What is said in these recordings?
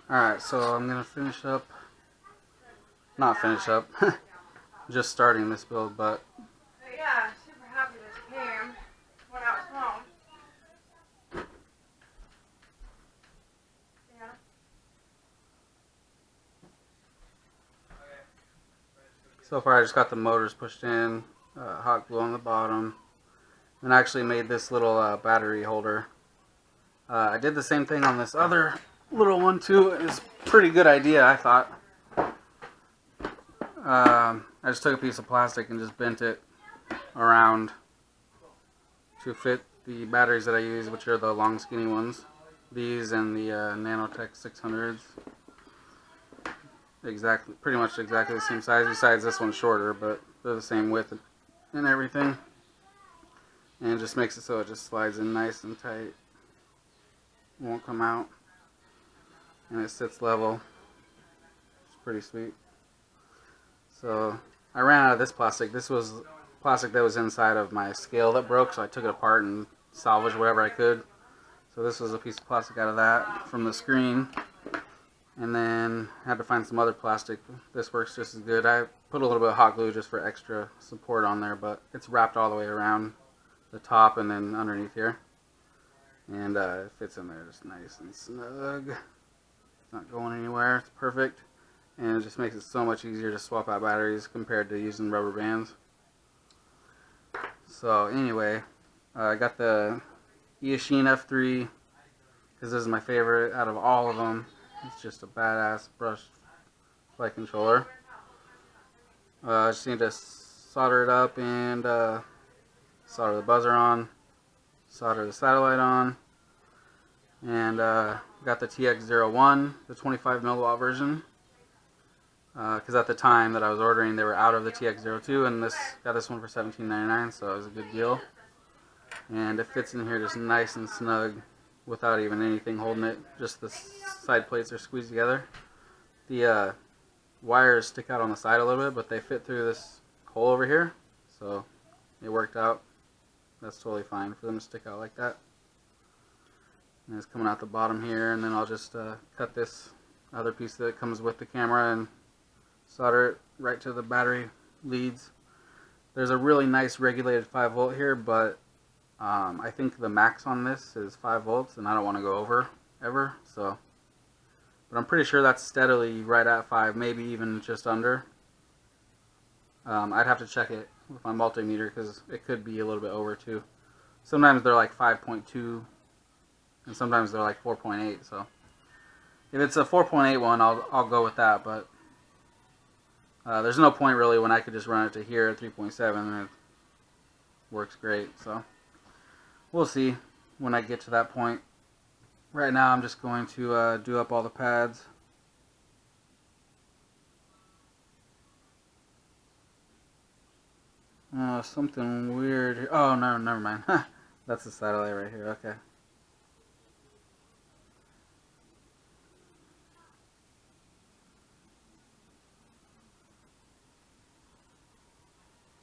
Alright, so I'm going to finish up, not finish up, just starting this build, but yeah, super happy this came when I was home. Yeah. so far I just got the motors pushed in, hot glue on the bottom, and I actually made this little battery holder. I did the same thing on this other little one too. It's a pretty good idea, I thought. I just took a piece of plastic and just bent it around to fit the batteries that I use, which are the long skinny ones. These and the Nanotech 600s. Pretty much exactly the same size, besides this one's shorter, but they're the same width and everything. And it just makes it so it just slides in nice and tight. Won't come out. And it sits level. It's pretty sweet. So I ran out of this plastic. This was plastic that was inside of my scale that broke, so I took it apart and salvaged whatever I could. So this was a piece of plastic out of that from the screen. And then had to find some other plastic. This works just as good. I put a little bit of hot glue just for extra support on there, but it's wrapped all the way around the top and then underneath here. And it fits in there just nice and snug. It's not going anywhere. It's perfect. And it just makes it so much easier to swap out batteries compared to using rubber bands. So anyway, I got the eachine F3 because this is my favorite out of all of them. It's just a badass brushed flight controller. I just need to solder it up and solder the buzzer on, solder the satellite on, and got the qx100, the 25 milliwatt version. Because at the time that I was ordering, they were out of the qx02, and got this one for $17.99, so it was a good deal. And it fits in here just nice and snug without even anything holding it. Just the side plates are squeezed together. The wires stick out on the side a little bit, but they fit through this hole over here, so it worked out. That's totally fine for them to stick out like that. And it's coming out the bottom here, and then I'll just cut this other piece that comes with the camera and solder it right to the battery leads. There's a really nice regulated 5 volt here, but I think the max on this is 5 volts, and I don't want to go over ever. So, but I'm pretty sure that's steadily right at 5, maybe even just under. I'd have to check it with my multimeter because it could be a little bit over too. Sometimes they're like 5.2, and sometimes they're like 4.8. So, if it's a 4.8 one, I'll go with that. But there's no point really when I could just run it to here at 3.7 and it works great. So we'll see when I get to that point. Right now I'm just going to do up all the pads. Something weird here. Oh, no, never mind. That's the satellite right here. Okay.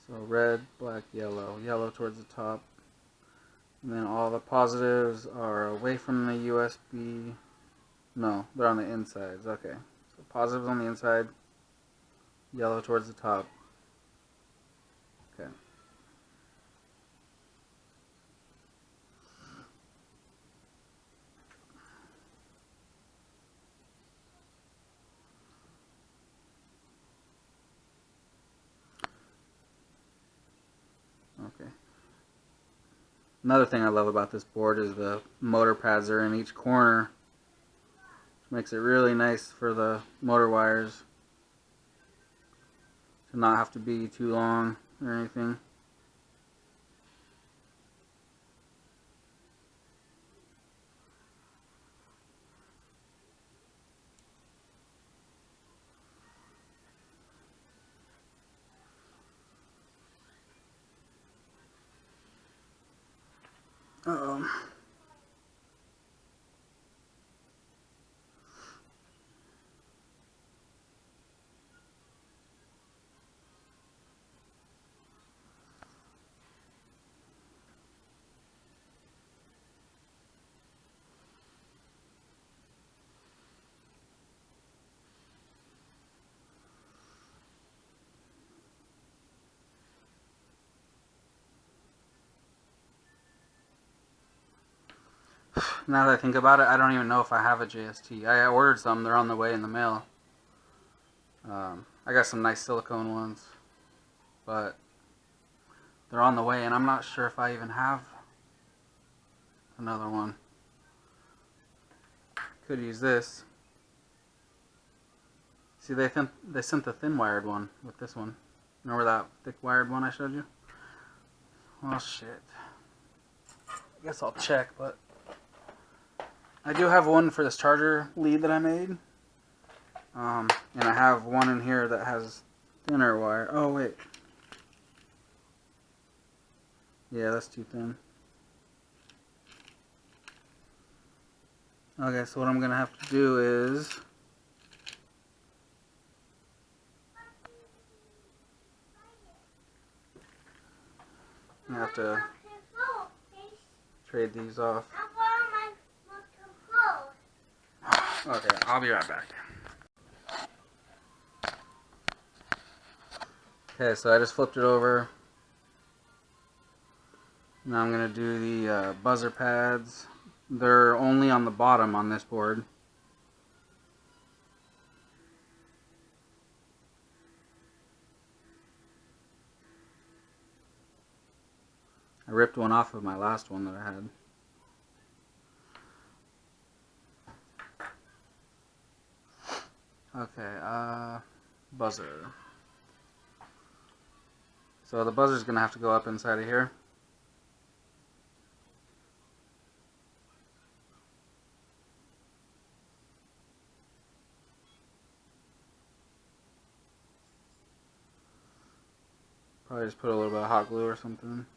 So red, black, yellow. Yellow towards the top. And then all the positives are away from the USB. No, they're on the insides. Okay. So positives on the inside. Yellow towards the top. Okay. Okay. Another thing I love about this board is the motor pads are in each corner, which makes it really nice for the motor wires to not have to be too long or anything. Uh-oh. Now that I think about it, I don't even know if I have a JST. I ordered some. They're on the way in the mail. I got some nice silicone ones, but they're on the way, and I'm not sure if I even have another one. Could use this. See, they sent the thin wired one with this one. Remember that thick wired one I showed you? Well, shit. I guess I'll check, but I do have one for this charger lead that I made. And I have one in here that has thinner wire. Oh, wait. Yeah, that's too thin. Okay, so what I'm going to have to do is I have to trade these off. Okay, I'll be right back. Okay, so I just flipped it over. Now I'm going to do the buzzer pads. They're only on the bottom on this board. I ripped one off of my last one that I had. Okay, buzzer. So the buzzer's going to have to go up inside of here. Probably just put a little bit of hot glue or something.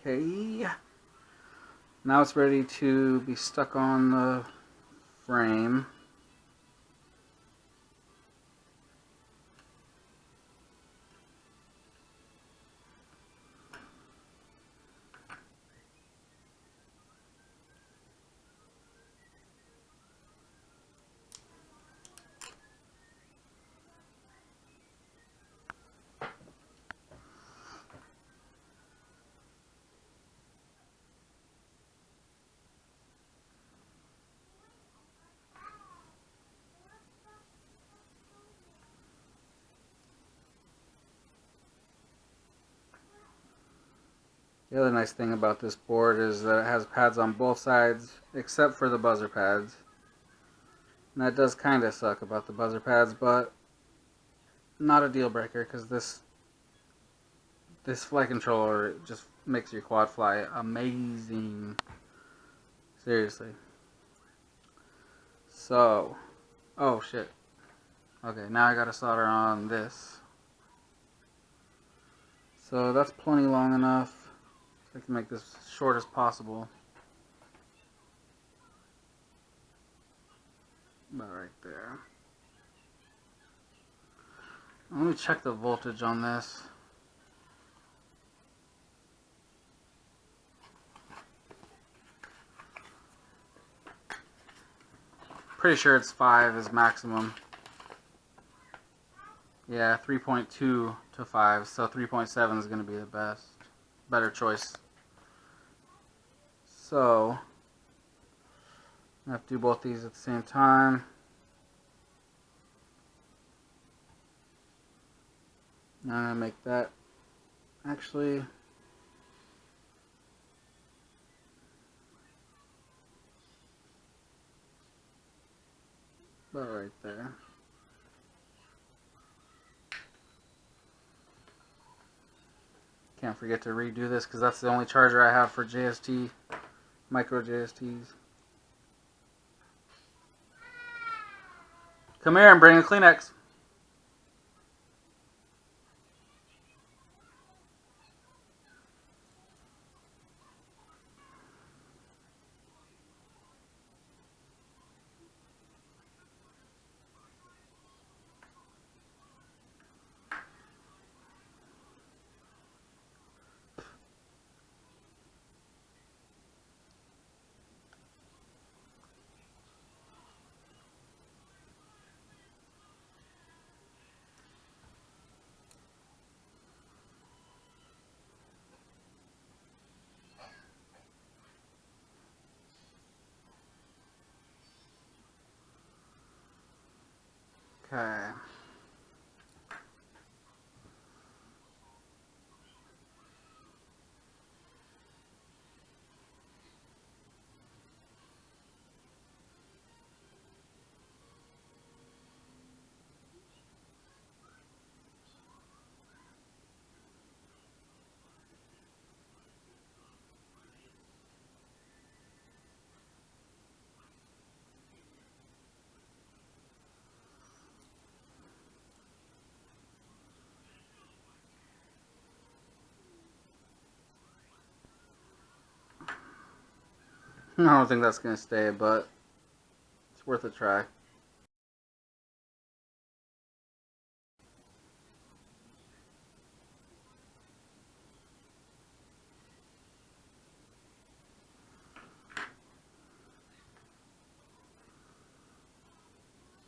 Okay, now it's ready to be stuck on the frame. The other nice thing about this board is that it has pads on both sides except for the buzzer pads. And that does kind of suck about the buzzer pads, but not a deal breaker because this flight controller just makes your quad fly amazing. Seriously. So, oh shit. Okay, now I gotta solder on this. So that's plenty long enough. So I can make this as short as possible. About right there. Let me check the voltage on this. Pretty sure it's 5 is maximum. Yeah, 3.2 to 5, so 3.7 is going to be the better choice. So, I have to do both these at the same time. Now I'm going to make that actually about right there. Can't forget to redo this because that's the only charger I have for JST, micro JSTs. Come here and bring a Kleenex. Okay. I don't think that's going to stay, but it's worth a try.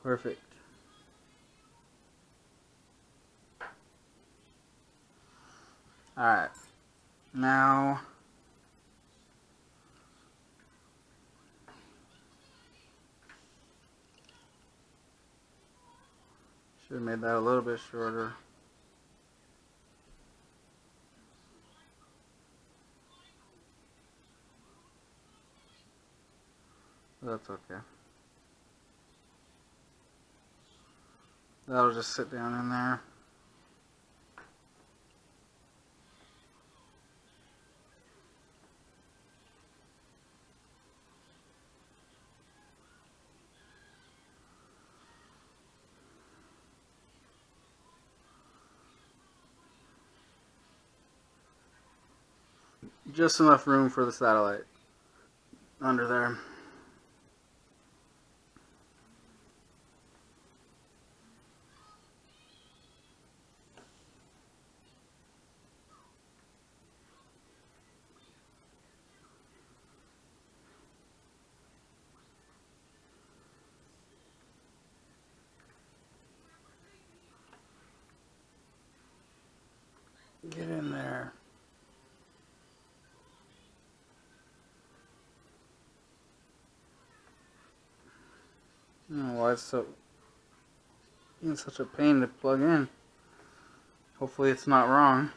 Perfect. Alright. Now, should have made that a little bit shorter. That's okay. That'll just sit down in there. Just enough room for the satellite under there. Get in there. I don't know why it's being such a pain to plug in. Hopefully it's not wrong.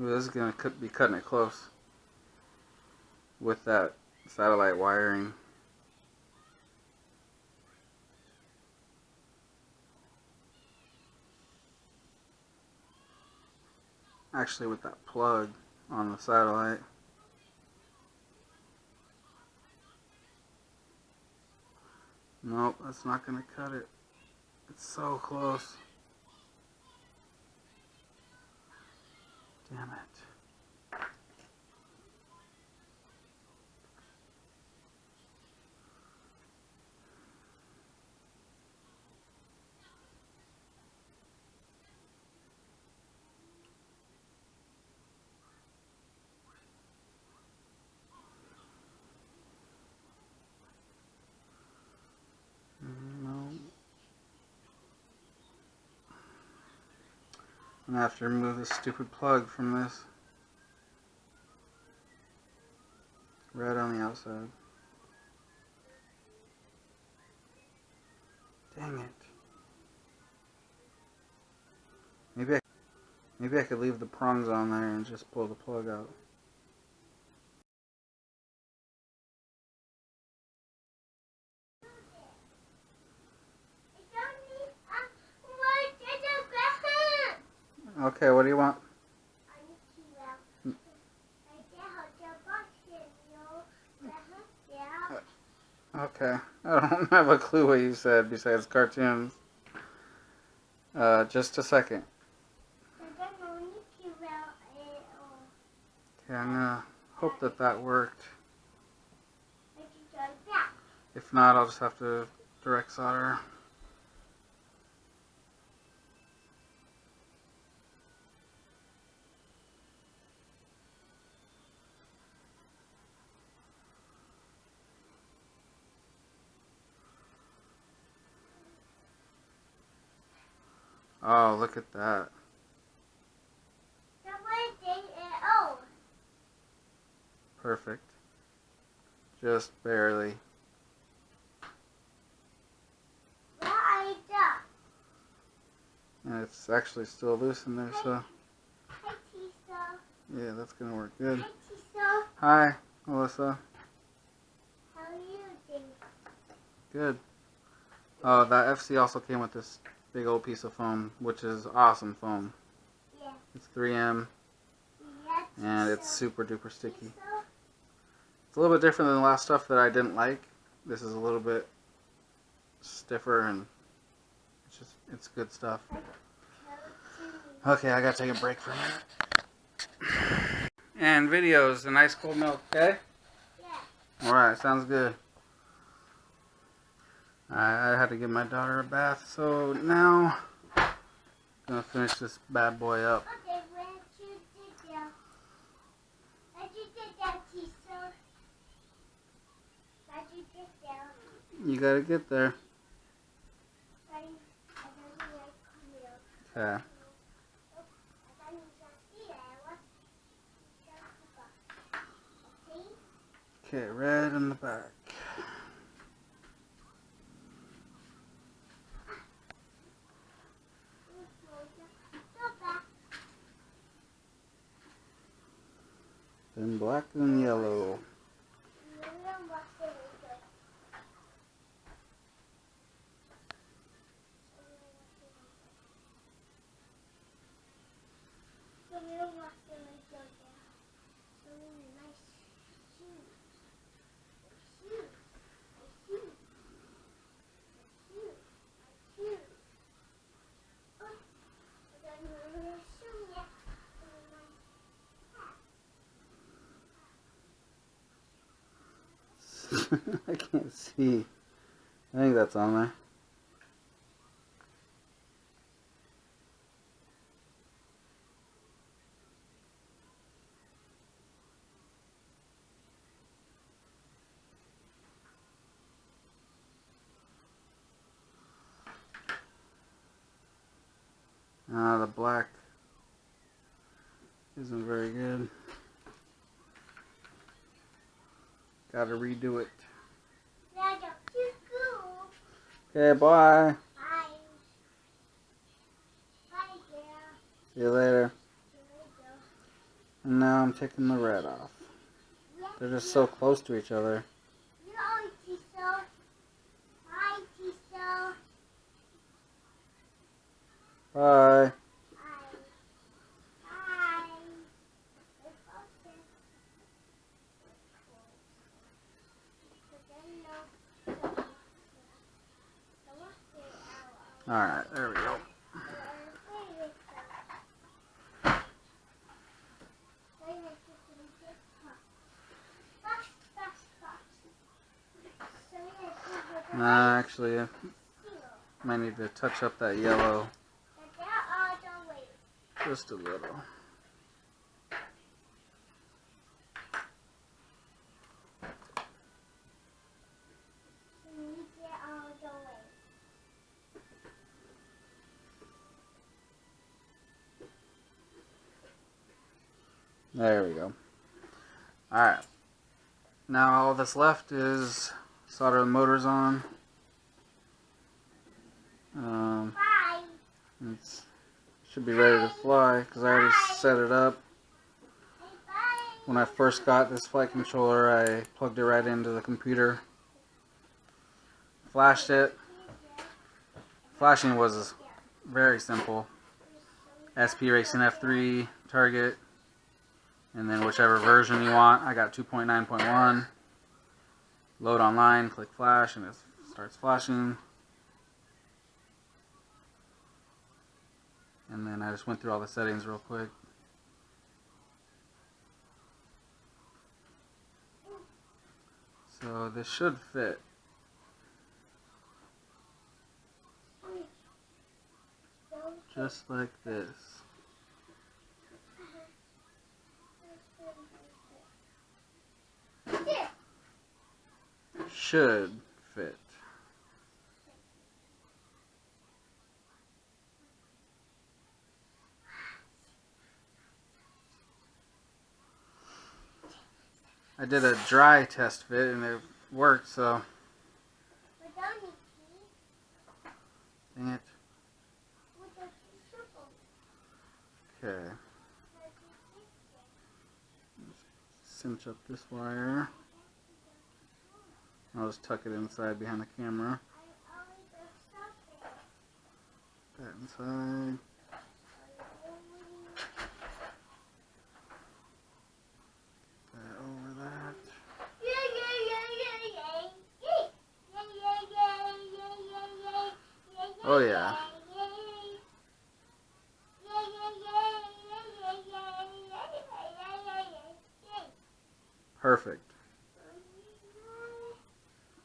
Ooh, this is going to be cutting it close with that satellite wiring. Actually, with that plug on the satellite. Nope, that's not going to cut it. It's so close. Damn it. No. I'm going to have to remove this stupid plug from this. Red on the outside. Dang it. Maybe I could leave the prongs on there and just pull the plug out. Okay, what do you want? Okay, I don't have a clue what you said besides cartoons. Just a second. Okay, I'm gonna hope that worked. If not, I'll just have to direct solder. Oh, look at that. perfect. Just barely. And it's actually still loose in there, so yeah, that's gonna work good. Hi, Melissa. How are you doing? Good. Oh, that FC also came with this big old piece of foam, which is awesome foam. Yeah. It's 3M, Yeah, and it's super duper sticky. It's a little bit different than the last stuff that I didn't like. This is a little bit stiffer, and it's good stuff. Okay, I gotta take a break for a minute. And videos and ice cold milk, okay? Yeah. Alright, sounds good. I had to give my daughter a bath, so now I'm gonna finish this bad boy up. Okay, when you did that, when you did that, teacher. When you did that. You gotta get there. Okay. Okay, red in the back. Then black and yellow. I can't see. I think that's on there. The black isn't very good. Gotta redo it. Okay, bye. Bye. Bye, girl. See you later. And now I'm taking the red off. They're just so close to each other. Bye. Alright, there we go. Actually, I might need to touch up that yellow just a little. There we go. Alright. Now all that's left is solder the motors on. It should be ready to fly because I already set it up. When I first got this flight controller, I plugged it right into the computer. Flashed it. Flashing was very simple. SP Racing F3 target, and then whichever version you want. I got 2.9.1. Load online, click flash, and it starts flashing. And then I just went through all the settings real quick. So this should fit. Just like this. Should fit. I I did a dry test fit and it worked, so. Dang it. Okay. Cinch up this wire. I'll just tuck it inside behind the camera. That inside. That over that. Oh yeah. Perfect.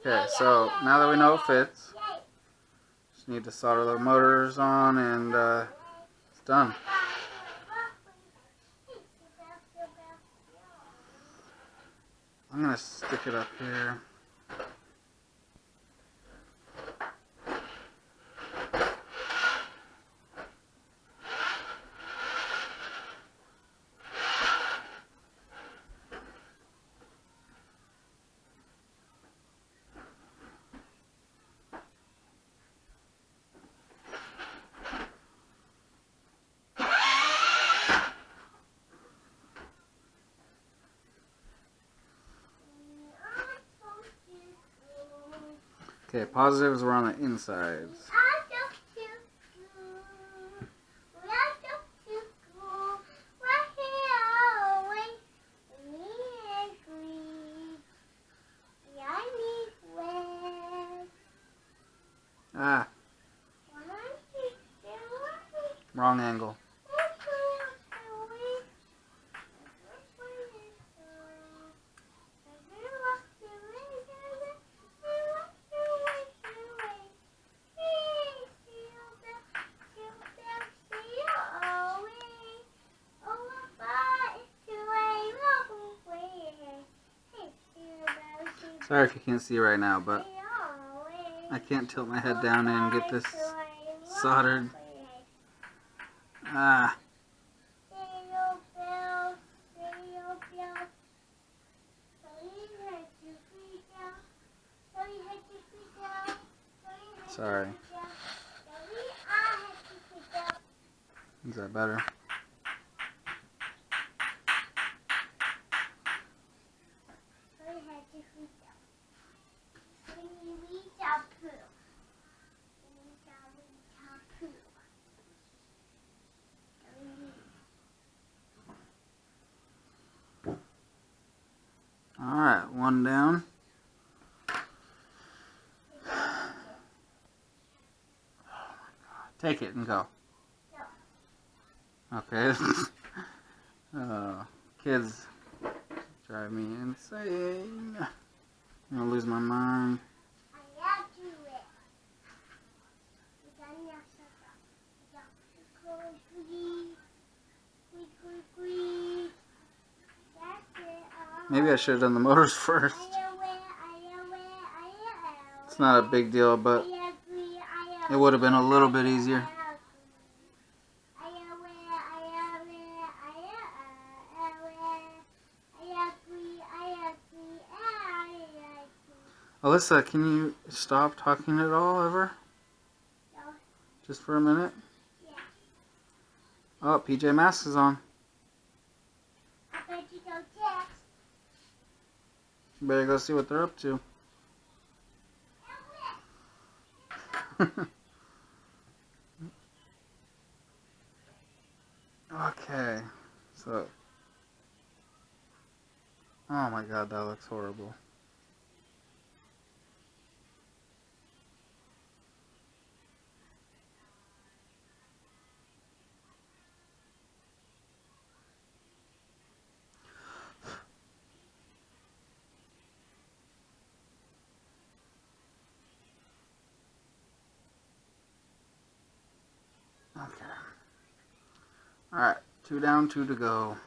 Okay, so now that we know it fits, just need to solder the motors on and it's done. I'm going to stick it up here. Okay, positives were on the insides. Ah, wrong angle. Sorry if you can't see right now, but I can't tilt my head down and get this soldered. Ah. Sorry. Is that better? Alright, one down. Take it and go. Okay. Kids drive me insane. I'm gonna lose my mind. Maybe I should have done the motors first. It's not a big deal, but it would have been a little bit easier. Alyssa, can you stop talking at all ever? Just for a minute? Oh, PJ Masks is on. You better go see what they're up to. Okay, so. Oh my god, that looks horrible. Okay. Alright, 2 down, 2 to go.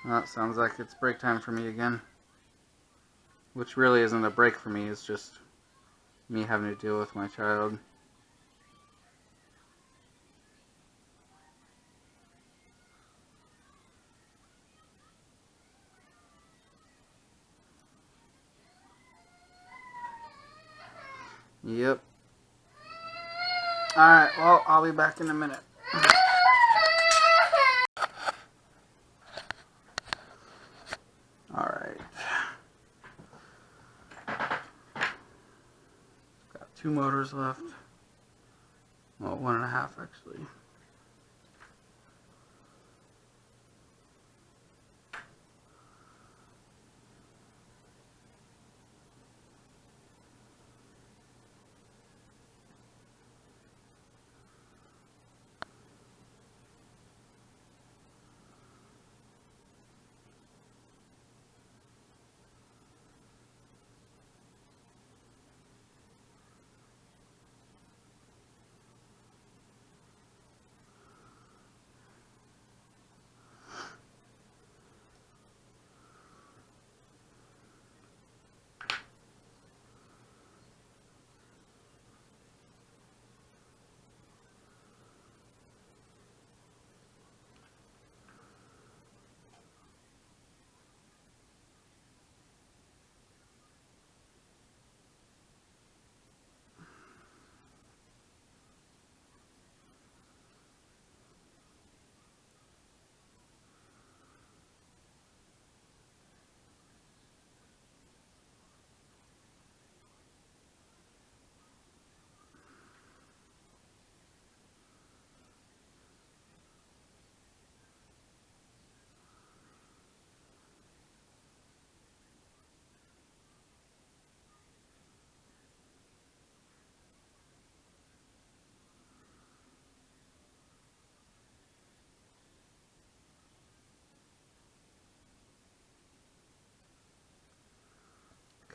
Well, it sounds like it's break time for me again. Which really isn't a break for me, it's just me having to deal with my child. Yep. Alright, well, I'll be back in a minute. Alright. Got 2 motors left. Well, 1.5 actually.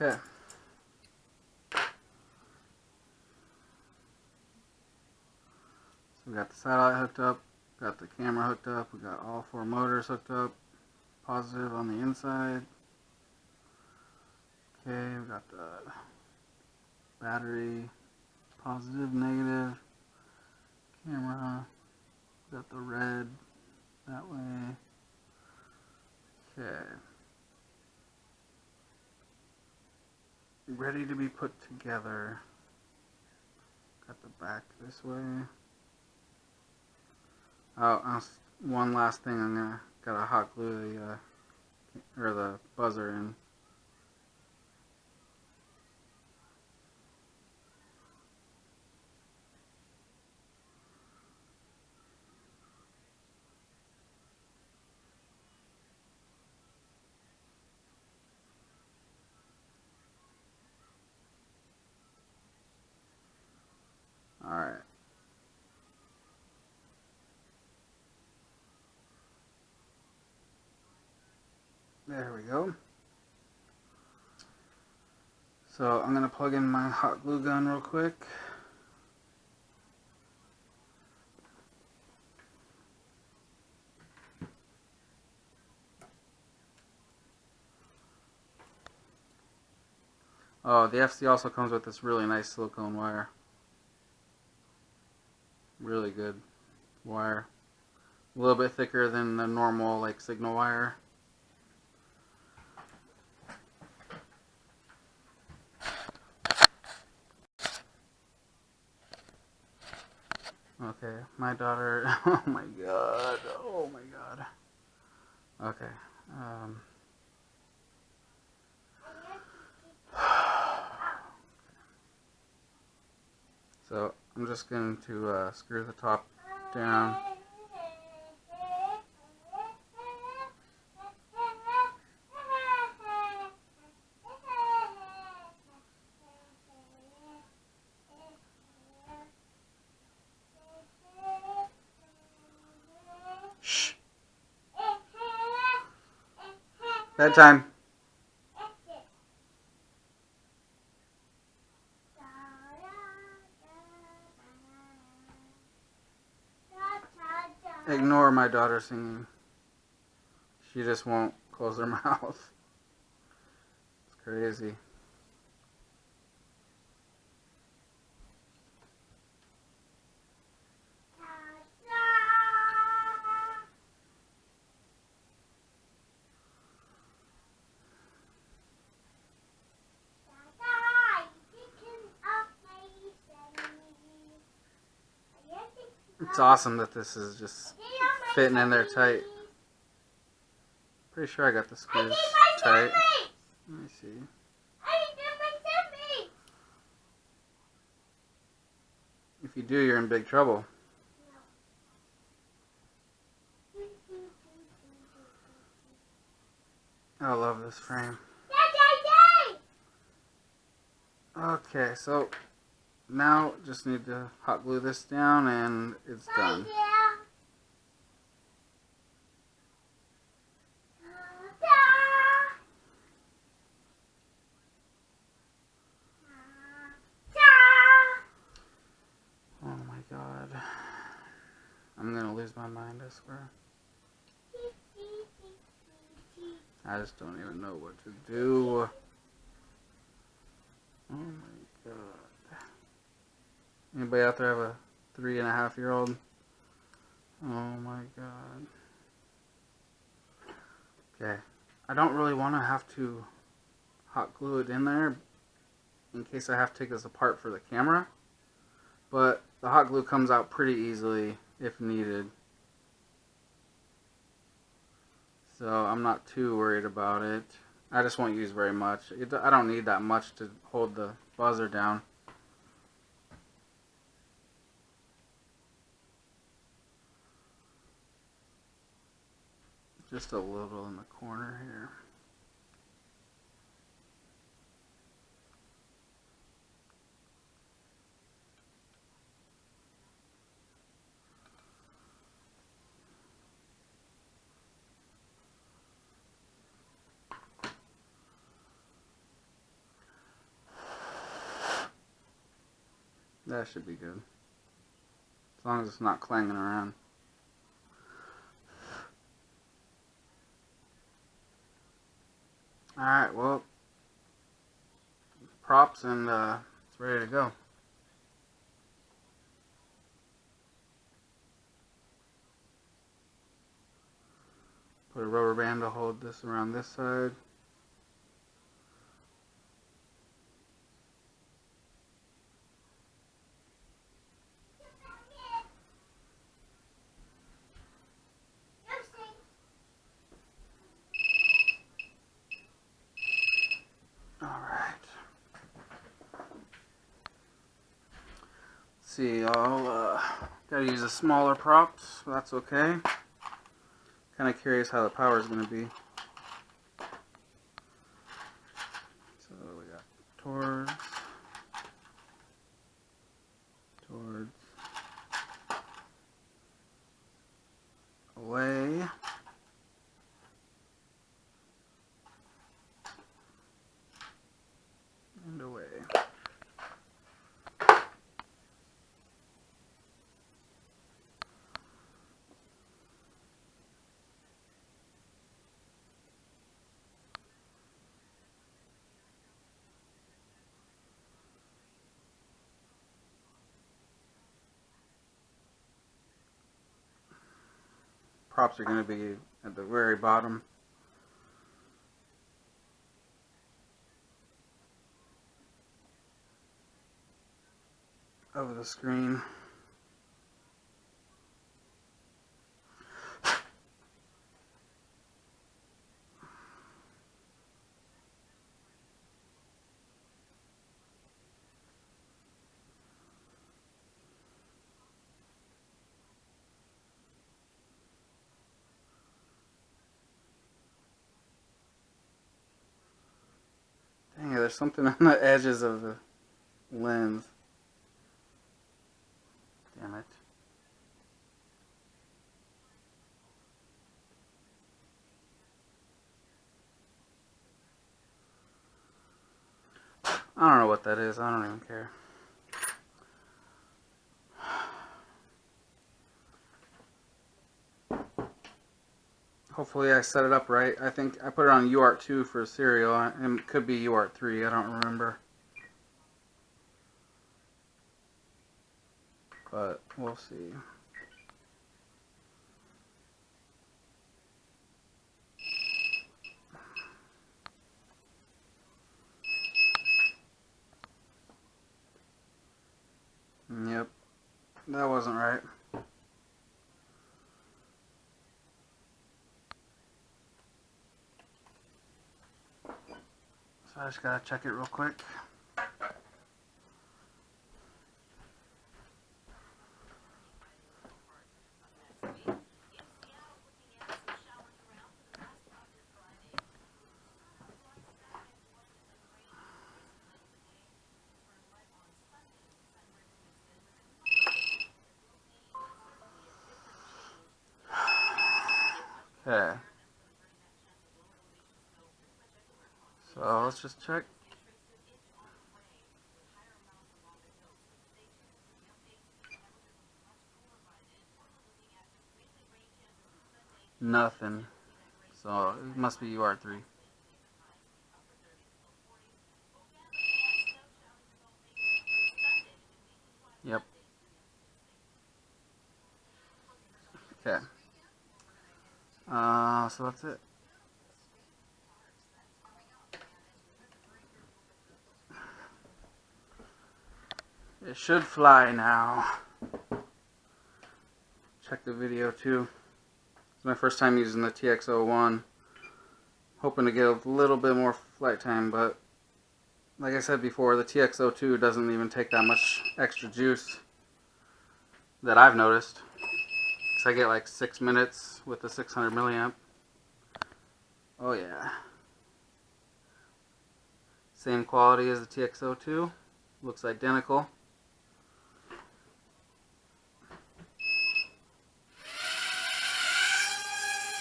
Okay. So we got the satellite hooked up, got the camera hooked up, we got all 4 motors hooked up, positive on the inside. Okay, we got the battery, positive, negative, camera, we got the red that way. Okay. Ready to be put together. Got the back this way. Oh, one last thing. Gotta hot glue the buzzer in. All right. There we go. So I'm gonna plug in my hot glue gun real quick. Oh, the FC also comes with this really nice silicone wire. Really good wire. A little bit thicker than the normal like signal wire. Okay, my daughter. Oh my god. Oh my god. Okay. So I'm just going to screw the top down. Shh. Bedtime. Ignore my daughter singing. She just won't close her mouth. It's crazy. It's awesome that this is just fitting in there tight. Pretty sure I got the screws tight. Let me see. If you do, you're in big trouble. I love this frame. Okay, so now just need to hot glue this down and it's done. Oh my god. I'm gonna lose my mind, I swear. I just don't even know what to do. Oh my god. Anybody out there have a 3.5-year-old? Oh my god. Okay. I don't really want to have to hot glue it in there in case I have to take this apart for the camera. But the hot glue comes out pretty easily if needed. So I'm not too worried about it. I just won't use very much. I don't need that much to hold the buzzer down. Just a little in the corner here. That should be good. As long as it's not clanging around. Alright, well, props and it's ready to go. Put a rubber band to hold this around this side. See, I'll gotta use a smaller props, so that's okay. Kind of curious how the power is going to be. So we got towards, away, and away. Props are going to be at the very bottom. Of the screen. Dang, there's something on the edges of the lens. Damn it. I don't know what that is. I don't even care. Hopefully I set it up right. I think I put it on UART2 for serial, and it could be UART3, I don't remember. But we'll see. Yep, that wasn't right. So I just gotta check it real quick. Okay. So let's just check. Nothing. So it must be UART3. Yep. Okay. So that's it. It should fly now. Check the video too. It's my first time using the TX01. Hoping to get a little bit more flight time, but like I said before, the TX02 doesn't even take that much extra juice that I've noticed. Because I get like 6 minutes with the 600 milliamp. Oh yeah. Same quality as the TX02. Looks identical.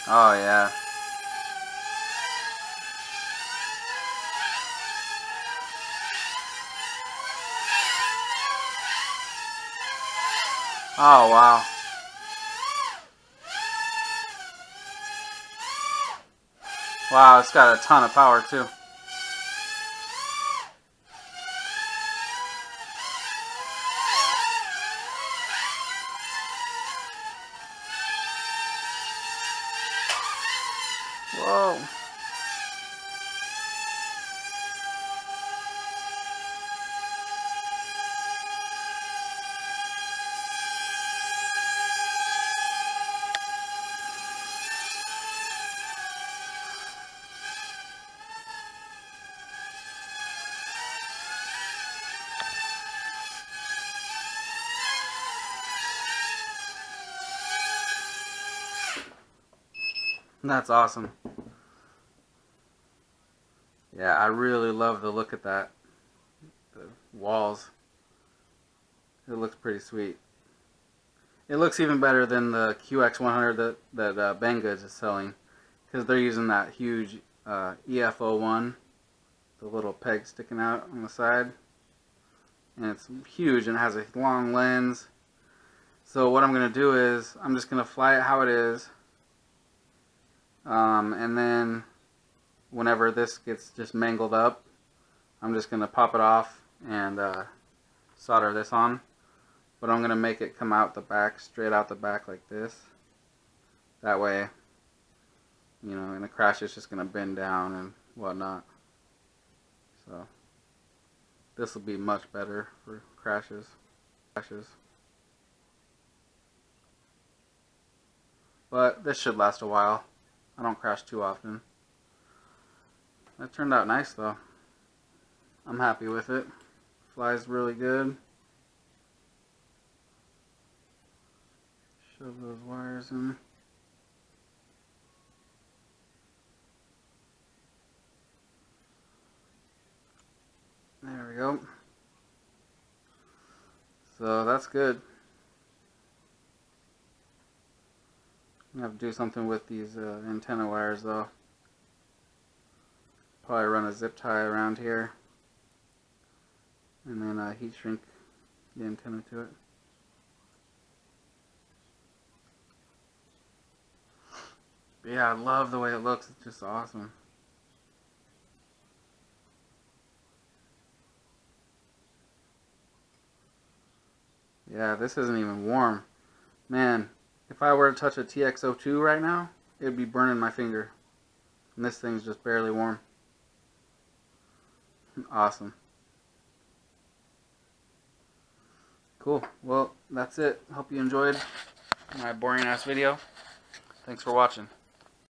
Oh yeah. Oh wow. Wow, it's got a ton of power too. Whoa. That's awesome. Yeah, I really love the look at that. The walls. It looks pretty sweet. It looks even better than the qx100 that Banggood is selling, because they're using that huge EF01, the little peg sticking out on the side, and it's huge and it has a long lens. So what I'm going to do is I'm just going to fly it how it is, and then whenever this gets just mangled up, I'm just going to pop it off and solder this on. But I'm going to make it come out the back, straight out the back like this. That way, you know, in a crash it's just going to bend down and whatnot. So this will be much better for crashes. But this should last a while. I don't crash too often. That turned out nice though. I'm happy with it. Flies really good. Shove those wires in. There we go. So that's good. I have to do something with these antenna wires though. Probably run a zip tie around here and then heat shrink the antenna to it. Yeah, I love the way it looks. It's just awesome. Yeah, this isn't even warm. Man, if I were to touch a TX02 right now, it'd be burning my finger. And this thing's just barely warm. Awesome. Cool. Well, that's it. Hope you enjoyed my boring ass video. Thanks for watching.